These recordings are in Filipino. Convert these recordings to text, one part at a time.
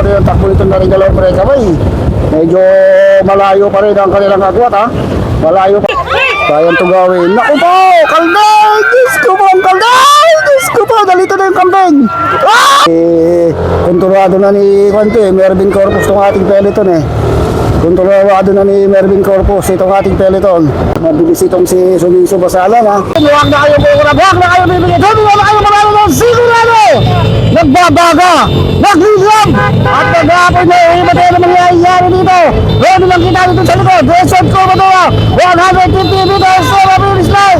rin ang takbo nito na rin dalawang breakaway. Medyo malayo pa rin ang kanilang agwat ha. Malayo pa. Kayang ito gawin. Naku po! Kalday! Diyos ko po ang kalday! Diyos ko po! Dalito na yung kambing! Ah! Kontrolado na ni Mervin Corpus itong ating peloton eh. Kontrolado na ni Mervin Corpus itong ating peloton. Mabilis itong si Sumiso Basalan ha. Huwag na kayo bukurap! Huwag na kayo bibigyan! Huwag na kayo marami ng sigurado! Nagbabaga! Naglilab! At nag-aapon na yung iba tayo na mangyayari dito! Ready lang kita dito sa likod! Descent ko ba ito? 150 meters sa mabilis lang!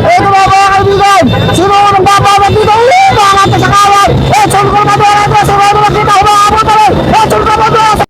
Ito na mga kaibigan! Sino ang babagat dito? Umangat sa kawan! Descent ko ba ito? Sino ang nakita? Umaabot na rin! Descent ko ba ito?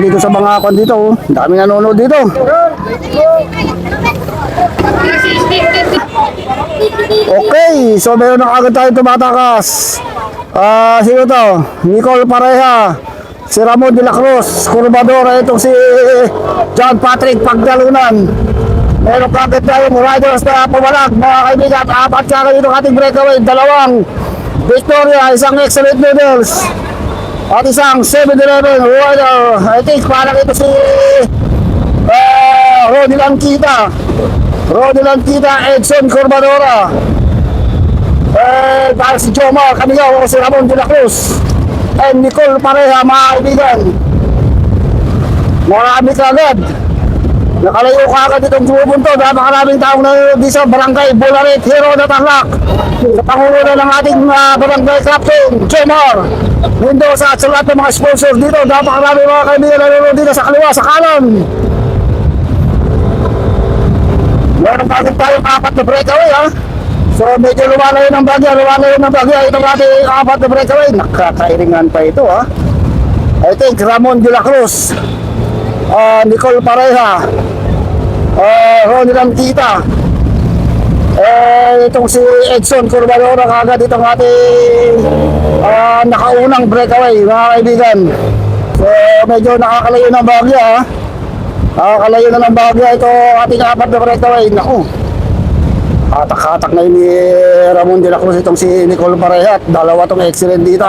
Dito sa mga kon dito, oh. Dami nanonood dito. Okay, so meron na agad tayo tumatakas. Sino to? Nicole Pareha, si Ramon de la Cruz, Curbadora, itong si John Patrick Pagdalunan. Meron pa agad tayong riders na pumalag, mga kaibigan. Apat ka kayo itong ating breakaway, dalawang Victoria, isang excellent noodles. At isang 7-Eleven rider. I think parang ito si Rodel Antita, Edson Corbadora. Parang si Jomar Camiao o si Ramon de la Cruz and Nicole Pareha, mga kaibigan. Marami kagad. Nakalayo ka agad itong bumubuntod. Napakaraming taong nanonood di sa Barangay Bularit, Hero na Tarlac. Sa pangunguna ng ating Barangay Captain Jomar Mendoza at sa lahat ng mga sponsors dito. Napakaraming mga kaibigan nanonood dito sa kaliwa, sa kanan. Meron pa agad tayong apat na breakaway ha. So medyo lumalayo ng bagya. Itong ating apat na breakaway. Nakakairingan pa ito ha. I think Ramon de la Cruz, Nicole Pareha, Ronnie Antita, itong si Edson Corbadora, kagad itong ating nakaunang breakaway, mga kaibigan. So medyo nakakalayo ng bagya ha. Nakakalayo na ng bagya ito ating apat na breakaway. Naku, Hatak-hatak na yun ni Ramon de la Cruz itong si Nicole Parehat. Dalawa tong excellent dito,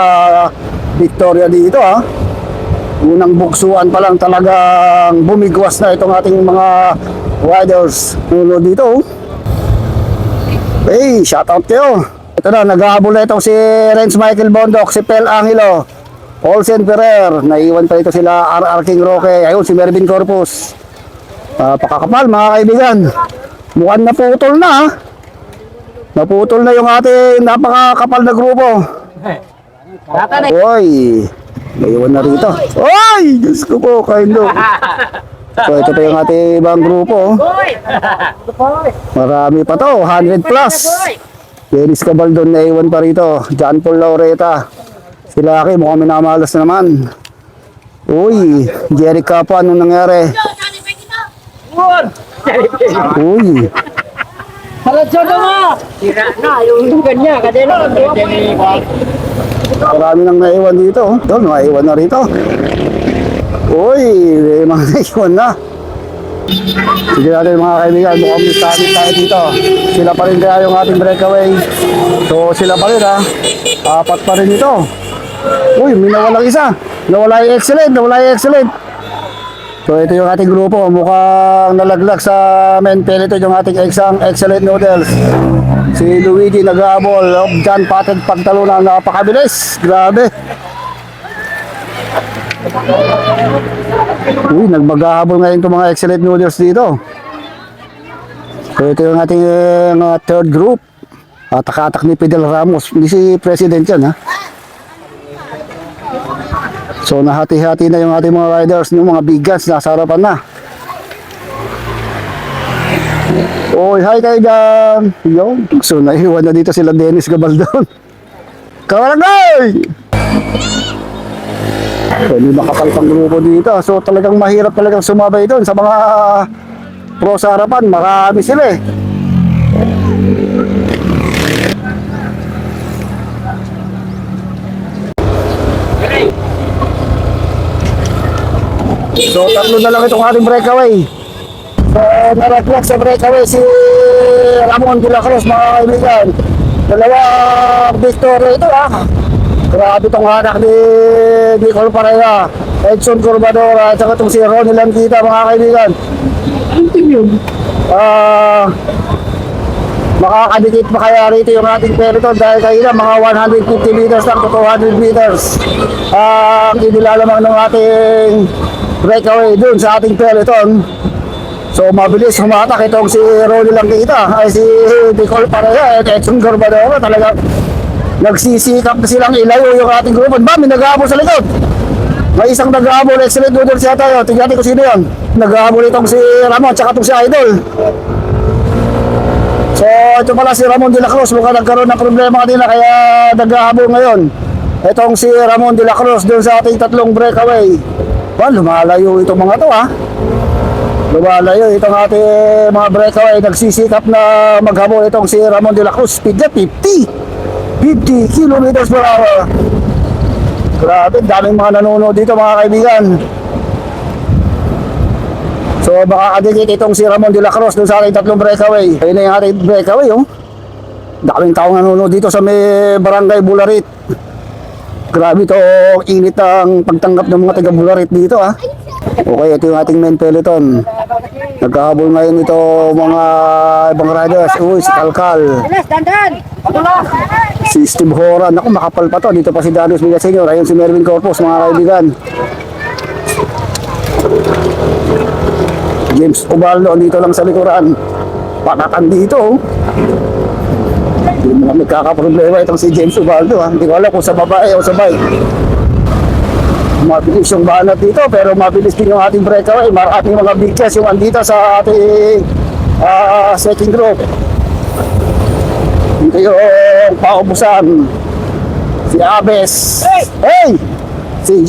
Victoria dito Unang buksuan pa lang talagang bumigwas na itong ating mga riders. Uno dito. Hey, shoutout kayo. Ito na, nag-aabol na itong si Renz Michael Bondok, si Pel Angelo, Olsen Ferrer. Naiwan pa ito sila RR King Roque. Ayun, si Mervin Corpus. Pakakapal mga kaibigan. Mukhang naputol na Naputol na yung ating napakakapal na grupo. Oy, naiwan na rito. Oy, Diyos ko po, kaindo. So ito pa yung ating ibang grupo. Marami pa to, 100 plus. Dennis Cabaldon naiwan pa rito. John Paul Laureta. Si Lucky mukhang minamalas na naman. Uy, Jerry Capa, anong nangyari? Uy. Sira na, yung kanya, kadena. Marami nang naiwan dito. Doon, naiwan na rito. Uy, may mga naiwan na. Sige natin mga kaibigan, mukhang mistahin tayo dito. Sila pa rin kaya yung ating breakaway. So sila pa rin apat pa rin ito. Uy, may nawalang isa. Nawala yung excellent. So ito yung ating grupo, mukhang nalaglag sa main peloton yung ating excellent noodles. Si Luigi nag-aabol, John Patent pagtalunan, napakabilis, grabe. Uy, nagmag-ahabol ngayon itong mga excellent noodles dito. So ito yung ating third group. Atak-atak ni Fidel Ramos, hindi si President yan So nahati-hati na yung ating mga riders, yung mga big guns nasa harapan na. Oy, hi kayo dyan. Yo, so naiwan na dito sila Dennis Gabaldon. Kawarangay! So hindi makapal pang grupo dito. So talagang mahirap talagang sumabay doon sa mga pro sa harapan. Marami sila So tatlo na lang itong ating breakaway. So nareflect sa breakaway si Ramon de la Cruz mga kaibigan. Dalawang victory ito Grabe itong hanak ni Nicole Pareha, Edson Corbadora at saka itong si Ronnie Langkita mga kaibigan. Makakadikit pa kaya rito yung ating peloton dahil kanina mga 150 meters lang to 200 meters ang inilalamang ng ating breakaway dun sa ating peloton. So mabilis humatak itong si Ronnie Langkita ay si Nicole Pareha at Edson Corbadora. Talagang nagsisikap na silang ilayo yung ating grupo. Ba, may nag-aabol sa likod. May isang nag-aabol, excellent noodles siya tayo. Tingnan natin kung sino yan. Nag-aabol itong si Ramon at saka itong si Idol. So ito pala si Ramon de la Cruz. Mukhang nagkaroon ng problema kanina kaya nag-aabol ngayon. Itong si Ramon de la Cruz doon sa ating tatlong breakaway. Ba, lumalayo itong mga to Lumalayo itong ating mga breakaway. Nagsisikap na maghabol itong si Ramon de la Cruz. Speed niya 50 kilometers per hour. Grabe, daming mga nanonood dito mga kaibigan. So makakadikit itong si Ramon de la Cruz dun sa ating tatlong breakaway. Ayun na yung ating breakaway Daming taong nanonood dito sa may barangay Bularit. Grabe to, init ang pagtanggap ng mga taga Bularit dito Okay, ito yung ating main peloton. Nagkahabol ngayon ito mga ibang riders. Uy, si Kalkal. Si Steve Horan. Naku, makapal pa to. Dito pa si Darius Villaseñor. Ayun si Mervin Corpus, mga kaibigan. James Ubaldo, dito lang sa likuran. Patatan dito. Hindi mo na magkakaproblema itong si James Ubaldo Hindi ko alam kung sa babae o sa bike. Mabilis yung banat dito pero mabilis din yung ating breakaway. Maraming mga big chess yung andito sa ating second group. Ito yung paubusan. Si Abes. Hey! Si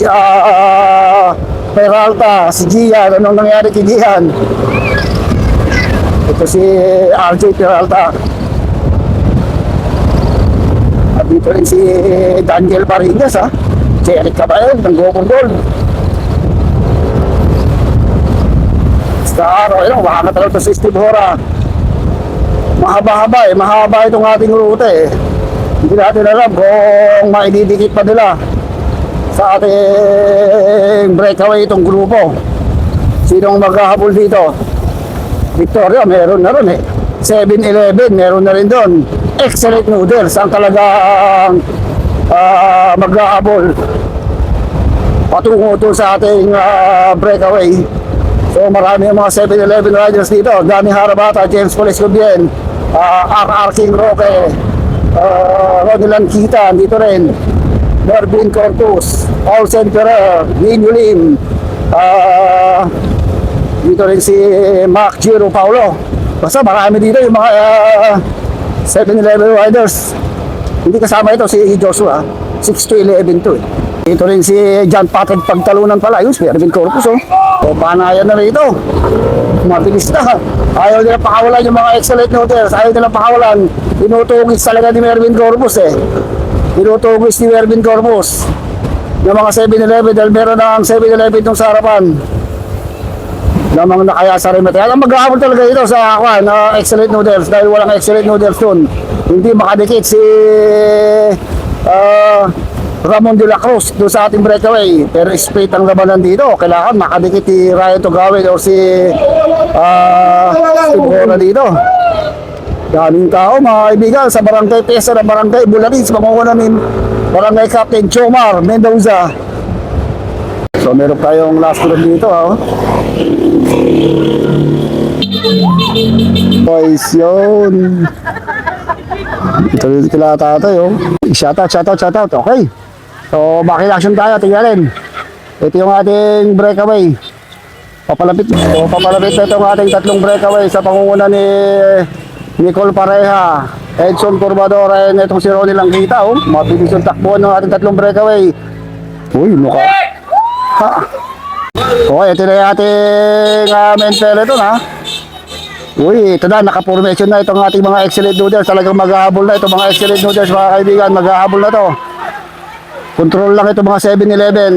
Peralta. Si Gian. Anong nangyari kay Gian? Ito si RJ Peralta. At dito rin si Daniel Paringas Si Eric Cabael ng Gopong Gold. Sa araw, makakatalaw ito si Steve Hora. mahaba-haba eh. Mahaba itong ating route eh. Hindi natin alam kung maididikit pa nila sa ating breakaway itong grupo. Sinong maghahabol dito? Victoria, meron na rin eh. 7-Eleven, meron na rin doon. Excellent Noodles ang talagang maghahabol patungo to sa ating breakaway. So marami yung mga 7-Eleven riders dito. Dani Harabata, James Poliscobien, RR King Roque, Rodilan Kita, dito rin. Mervin Corpus, Olsen Ferrer, Nino Lim, dito rin si Mark Giro Paulo. Basta marami dito yung mga 7-Eleven riders. Hindi kasama ito si Joshua, 6-11 to eh. Dito rin si John Patrick Pagtalunan pala, yun si Mervin Corpus oh. O panayan na rito. Mabilis na. Ayaw nila pakawalan yung mga excellent noodles. Ayaw nila pakawalan. Tinutugis talaga ni Mervin Corpus eh. Tinutugis ni Mervin Corpus yung mga 7-Eleven dahil meron na ang 7-Eleven itong sa harapan. Lamang na kaya sa remate. Alam maghahabol talaga ito sa excellent noodles dahil walang excellent noodles dun. Hindi makadikit si Ramon de la Cruz doon sa ating breakaway. Pero straight ang labanan dito. Kailangan makadikit si Ryan Tugawin o si Steve Hora dito. Daming tao mga kaibigan sa barangay Pesa ng barangay Bularis. Pangunguna ni barangay Captain Chomar Mendoza. So meron tayong last group dito ha. Boys yun. Ito rin kila tatay oh. Shoutout. Okay. So bakit action tayo? Tingnan. Ito yung ating breakaway. Papalapit na itong ating tatlong breakaway sa pangunguna ni Nicole Pareha, Edson Corbadora, and itong si Ronnie Langkita oh. Mabilis yung takbuhan ng ating tatlong breakaway. Uy, mukha. Ha. Okay, ito na yung ating main peloton ha. Uy, ito na, naka-formation na itong ating mga excellent noodles. Talagang maghahabol na itong mga excellent noodles mga kaibigan. Maghahabol na to. Control lang itong mga 7-Eleven.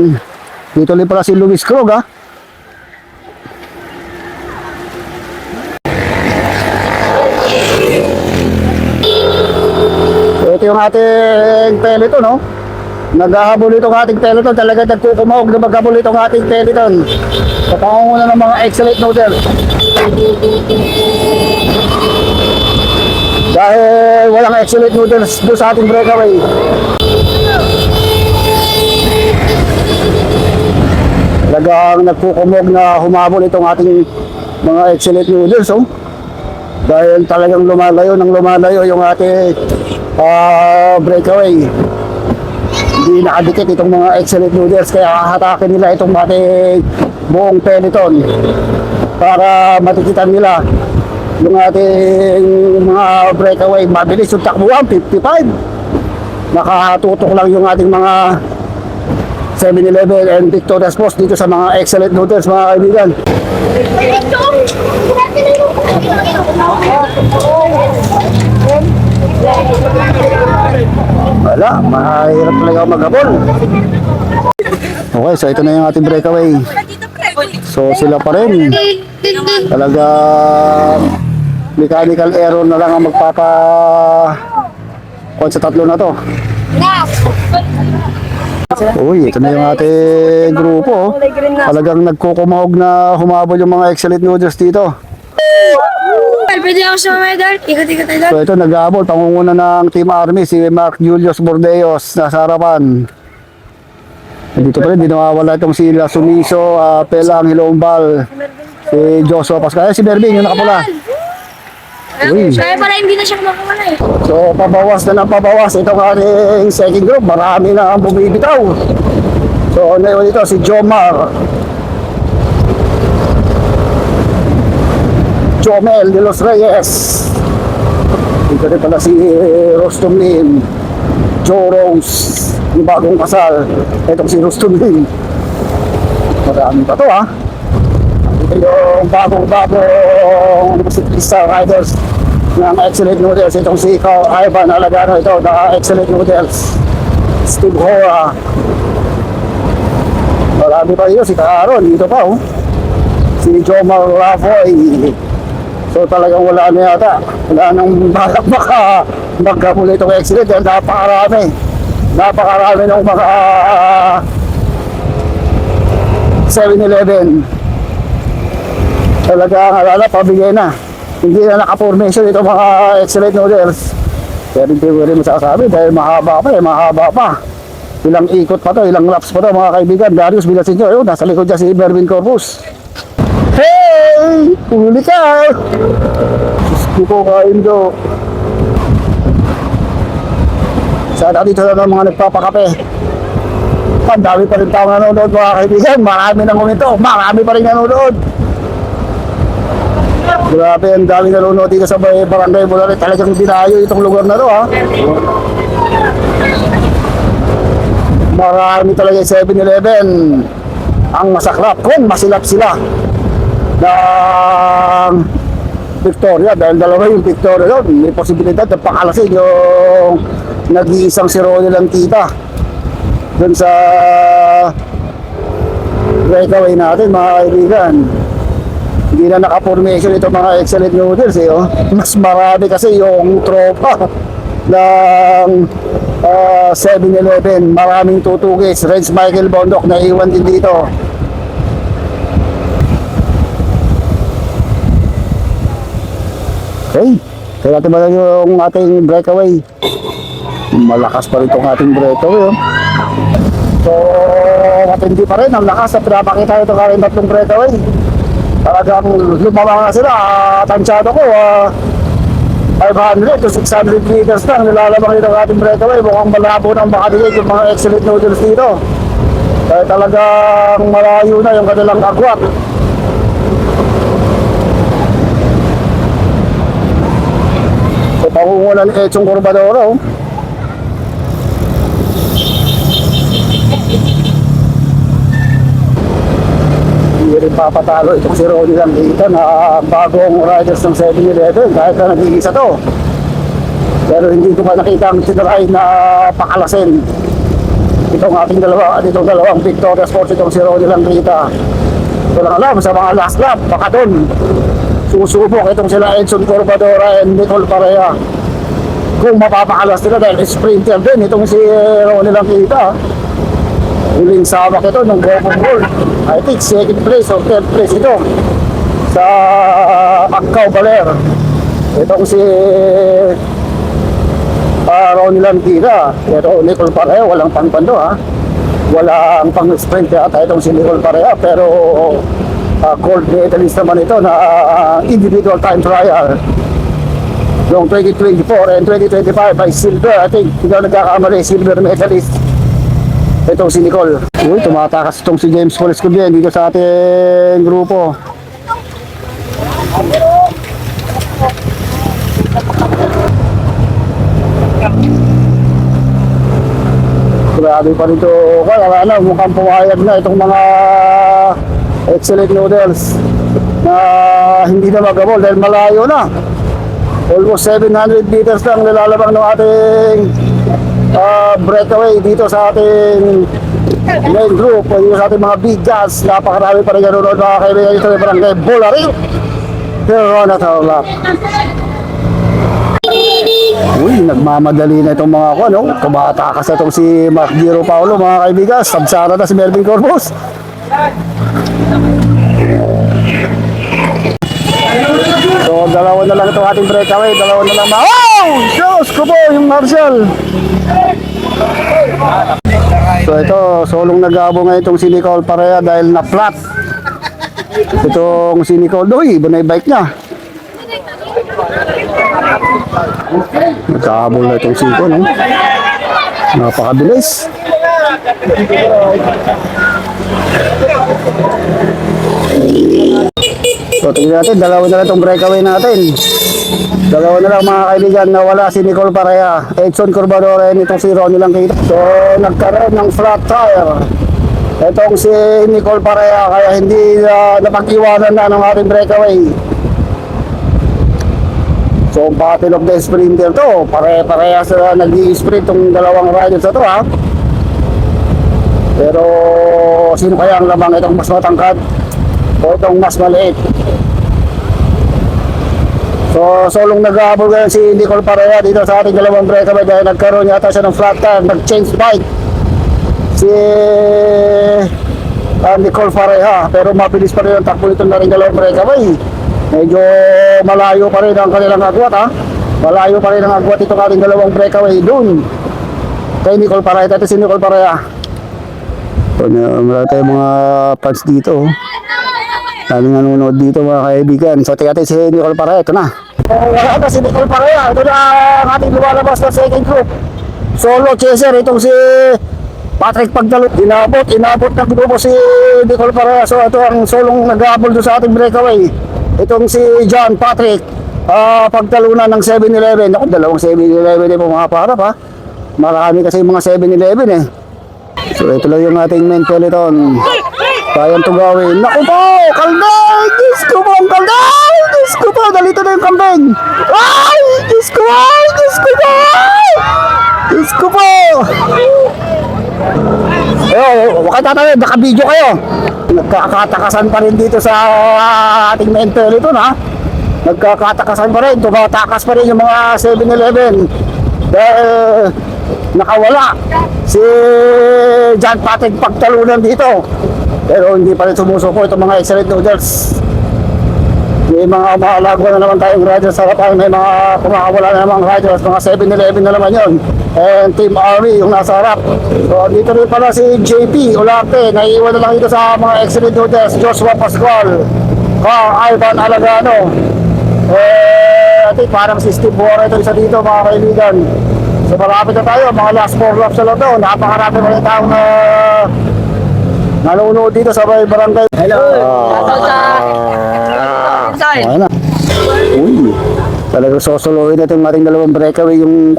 Dito rin pala si Luis Krog ha. So, ito yung ating peloton no. Naghahabol itong ating peloton. Talaga nagkukumahog na maghabol itong ating peloton. Sa pangunguna ng mga excellent noodles. Dahil walang excellent noodles doon sa ating breakaway. Talagang nagkukumog na humabol itong ating mga excellent noodles oh. Dahil talagang lumalayo yung ating breakaway. Hindi nakadikit itong mga excellent noodles kaya hahatakin nila itong ating buong peloton para matikitan nila yung ating mga breakaway. Mabilis yung takbuhan, 55. Nakatutok lang yung ating mga 7-Eleven and Victoria's Post dito sa mga excellent noodles mga kaibigan. Wala, mahirap talaga maghabol. Okay, so ito na yung ating breakaway. So sila pa rin. Talaga mechanical error na lang ang sa tatlo na to. Uy, ito na yung ating grupo. Talagang nagkukumahog na humabol yung mga excellent noodles dito. Pwede ako sa medal. Ikot-ikot tayo. So ito nag-aabol, pangunguna ng Team Army si Mark Julius Bordeos nasa harapan. Dito pa rin, di nawawala itong si Lasumiso, Pelang Hilombal, si Joshua Pascal, si Mervin, yung nakapula. Uy. Kaya pala hindi na siya makawala eh. So pabawas na ng pabawas itong ating second group, marami na ang bumibitaw. So ngayon ito si Jomar, Jomel de los Reyes, dito rin pala si Rostom Lim, Joe Rose, yung bagong kasal, itong si Rostom Lim. Marami pa to ha. Ito yung bagong Star Riders ng Excellent Noodles. Itong si Carl Ivan Alagano ito na Excellent Noodles. Steve Hora. Marami pa dito si Kaaron dito pa oh. Si Jomar Rafoy. So So talagang wala na yata. Wala nang balak magkamuli itong accident. Dahil napakarami ng mga 7-Eleven. Talagang alala, pabigay na. Hindi na naka-formation itong mga excellent noodles. Pero hindi ko rin masasabi dahil mahaba pa. Ilang ikot pa to, ilang laps pa to mga kaibigan. Darius Villasencio, ayun, nasa likod dyan si Mervin Corpus. Hey! Huli ka! Gusto ko kain do. Sana dito na ng mga nagpapakape. Ang dami pa rin taong nanonood mga kaibigan. Marami nang kumito. Marami pa rin nanonood. Grabe, ang dami nanonood dito sa Barangay Bulari. Talagang dinayo itong lugar na to ha. Marami talaga yung 7-Eleven. Ang masaklap kung masilap sila ng Victoria. Dahil dalawa yung Victoria doon. May posibilidad na pakalasin yung nag-iisang si Ronnie lang kita doon sa breakaway natin mga kaibigan. Hindi na naka-formation ito mga excellent noodles eh, oh. Mas marami kasi yung tropa ng 7-Eleven. Maraming tutugis. Renz Michael Bondok na iwan din dito. Okay, kaya natin ba yung ating breakaway? Malakas pa rin itong ating breakaway, oh. So, matindi pa rin ang lakas na pinapakita itong ating tatlong breakaway. Talagang lumamang na sila. Tansyado ko, 500 to 600 meters lang nilalabang itong ating breakaway. Mukhang malabo ng makadilig yung mga excellent noodles dito. Kaya talagang malayo na yung kanilang agwat. So, pangungunan ni Echong Corbadoro. Hindi rin papatalo itong si Ronnie lang dito na bagong riders ng 7-Eleven kahit na nag-iisa to. Pero hindi ko pa nakita ang tinry na pakalasin itong dalawang Victoria Sports, itong si Ronnie lang dito. Ito lang alam sa mga last lap, baka doon susubok itong sila Edson Corbadora and Nicole Parea kung mapapakalas nila dahil sprinter din itong si Ronnie lang dito. Huling sabak ito ng Gopong Gold. I think second place or third place ito sa Macau Baler. Itong si Ronnie Lantira. Ito Nicole Parea, walang pangpando ha. Walang pang-sprint yata itong si Nicole Parea. Pero gold medalist naman ito na individual time trial. Noong 2024 and 2025 ay silver. I think hindi ako nagkakamali, silver medalist itong si Nicole. Uy, tumatakas itong si James Paul Escobian dito sa ating grupo. Grabe pa rito. Kaya mukhang pumayag na itong mga excellent noodles na hindi na magabol dahil malayo na. Almost 700 meters lang nilalabang ng ating breakaway dito sa ating main group, dito sa ating mga big gas. Napakarami pa rin nanonood mga kaibigan dito sa Barangay Bulari. Pero na tawag. Uy, nagmamadali na itong mga ano, tumatakas na itong si Mark Giro Paulo mga kaibigan. Sabsara na si Melvin Corpus. So, dalawa na lang itong ating breakaway. Dalawa na lang. Oh! Diyos ko po, yung Marshall. So, ito, solong nag-abo ngayon itong si Nicole Parea dahil na-flat. Itong si Nicole, doy, iba na yung bike niya. Nagkahabol na itong siko, no? Napakabilis. So, tingnan natin, dalawa na lang itong breakaway natin. Dalawa na lang mga kaibigan na wala si Nicole Parea, Edson Corbadora, and itong si Ronnie lang kita. So, nagkaroon ng flat tire itong si Nicole Parea, kaya hindi napag-iwanan na ng ating breakaway. So, battle of the sprinter to. Pare-pareha sa nag-i-sprint itong dalawang riders na to ha. Pero sino kaya ang lamang, itong mas matangkad o itong mas maliit? So, solong nag-aabol ngayon si Nicole Parea dito sa ating dalawang breakaway dahil nagkaroon yata siya ng flat tire, nag-change bike si Nicole Parea, pero mabilis pa rin ang takbo nito na rin dalawang breakaway. Medyo malayo pa rin ang kanilang agwat ha. Malayo pa rin ang agwat itong ating dalawang breakaway doon kay Nicole Parea. Ito si Nicole Parea. So, marami tayong mga fans dito. Daming nanonood dito mga kaibigan. So, tingnan natin si Nicole Parea. Ito na. Wala ata si Nicole Parea. Ito na ang ating lumalabas na second group. Solo chaser. Itong si Patrick Pagdalo. Inabot na grupo si Nicole Parea. So, ito ang solong nag-aabol doon sa ating breakaway. Itong si John Patrick. Pagtalunan ng 7-Eleven. Ako, dalawang 7-Eleven din po mga parap ha. Marami kasi mga 7-Eleven eh. So, ito lang yung ating main peloton. Kayang to gawin. Naku po! Kalday! Diyos ko po! Ang kalday! Diyos ko po! Dalito na yung kambing! Ay! Diyos ko po! Diyos ko po! Diyos ko po! Huwag kayo tatawid. Naka-video kayo. Nagkakatakasan pa rin dito sa ating main peloton ha. Nagkakatakasan pa rin. Tumatakas pa rin yung mga 7-Eleven. Dahil nakawala si John Patrick Pagtalunan dito. Pero hindi pa rin sumusuko itong mga excellent noodles. May mga maalago na naman tayong riders sa harapan. May mga kumakawala na naman riders. Mga 7-Eleven na naman yun. And Team Army yung nasa harap. So dito rin pala si JP Olarte. Naiiwan na lang dito sa mga excellent noodles. Joshua Pascual, Ivan Alagano. I think parang si Steve Bora ito isa dito mga kaibigan. So marami na tayo. Mga last 4 laps na lang ito. Napakarami pa rin taong nanonood dito sa barangay. Hello! Ayun na. Uy, talagang sosolohin natin ating dalawang breakaway yung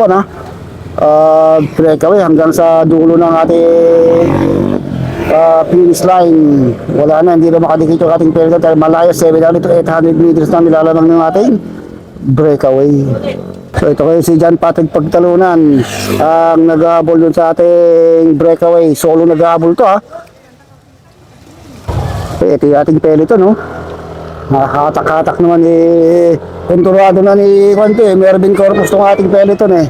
breakaway hanggang sa dulo ng ating finish line. Wala na, hindi na makadikit yung ating peloton dahil malayo 700 to 800 meters na nilalamang ng ating breakaway. So ito kayo si John Patrick Pagtalunan ang nag-aabol dun sa ating breakaway. Solo nag-aabol to ha. Ito yung ating peloton no. Nakakatak-katak naman kontrolado na ni Mervin Corpus itong ating peloton eh.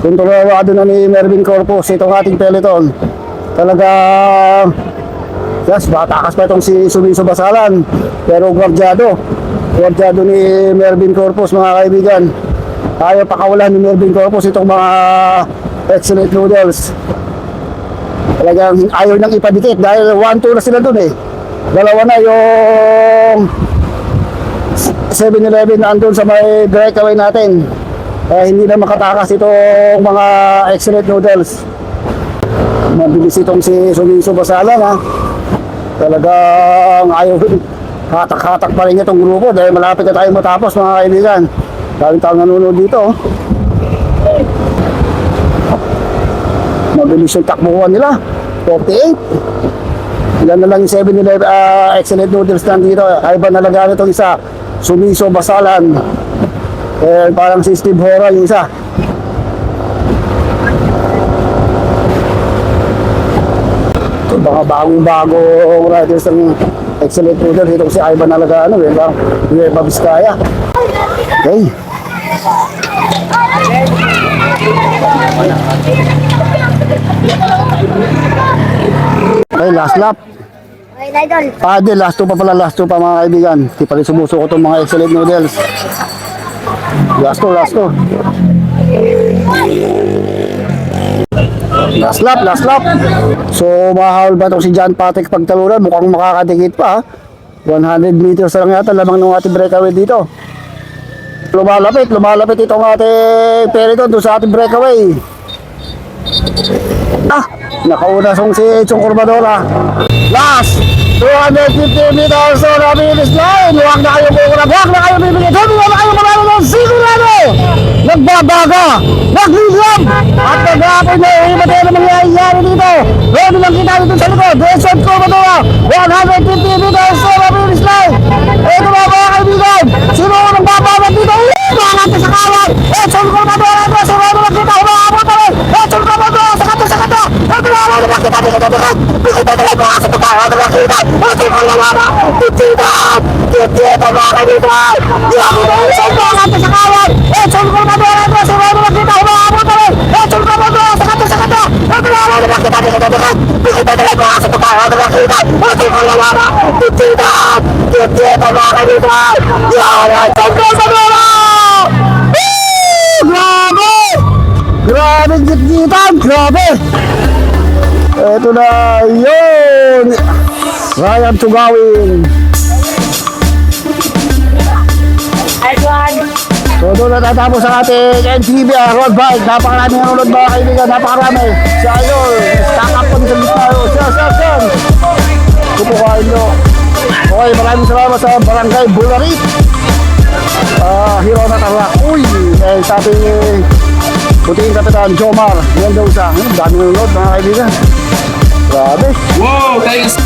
Kontrolado na ni Mervin Corpus itong ating peloton. Talagang yes, batakas pa itong si Sumiso Basalan. Pero gwardyado ni Mervin Corpus mga kaibigan. Ayaw pakawalan ni Mervin Corpus itong mga excellent noodles. Talagang ayaw nang ipadikit dahil 1-2 na sila dun eh. Dalawa na yung 7-Eleven na andun sa may breakaway natin. Hindi na makatakas itong mga excellent noodles. Mabilis itong si Sumiso Basalan ha. Talagang ayaw hatak-hatak pa rin itong grupo dahil malapit na tayo matapos mga kaibigan. Daming taong nanonood dito. Mabilis yung takbuhan nila. 48. Ilan na lang yung 7-Eleven excellent noodles nandito. Ivan Alagano itong isa. Sumiso Basalan. Parang si Steve Bora yung isa. Ito mga bagong riders ng excellent noodles. Itong si Ivan Alagano. Nueva Vizcaya. Okay. Okay, last lap. Idol. Last two pa pala, last two pa mga kaibigan. Di pa rin sumusuko itong mga excellent noodles. Last two. Last lap. So, mahal ba itong si John Patrick Pagtalunan? Mukhang makakadikit pa ha. 100 meters na lang yata lamang ng ating breakaway dito. Lumalapit itong ating peloton doon sa ating breakaway. Nakauna si Chong Corbadora. Last 250 meters on the finish line. Huwag na kayo kukurap. Huwag na kayo bibigay. Huwag na kayo marami ng sigurado. Nagbabaga. Naglilab. At nag-aapay na yung iba tayo na mangyayari dito. Pwede lang kita dito sa likod. Chong Corbadora. 150 meters on the finish line. Ito mga kaibigan. Sino ang nagbabaga dito? Mga natin sa kawan. Chong Corbadora. Sino ang kita? Humahabot pa rin. Chong Corbadora. Sa kata. Ito na lang nakita dito. Ito na lang nakita. Ito na lang nakita. Ito na lang nakita. dito mga kaibigan! Grabe na yung sentro natin sa kawan! Edson Coronador ito! Si Rado nakita! Humahabol pa rin! Edson Coronador! Sa kata! Ito na lang nakita dito dito! Nakita talaga sa tuka! Ito nakita! Ito ko lalala! Titita! Titita mga kaibigan! Yan! Edson Coronador! Grabe! Grabe gitgitan! Grabe! Ito na yun! Ryan Tugawin! So doon natatapos ang ating NTV road bike. Napakaraming nanonood mga kaibigan, napakarami. Si Idol, stack up po sa gitna. Sir! Kupukain nyo. Okay, maraming salamat sa Barangay Bularit. Hero na Tarlac. Uy! Eh, sa ating puting kapitan Jomar Mendoza. Dami nanonood mga kaibigan. Grabe. Wow, thanks.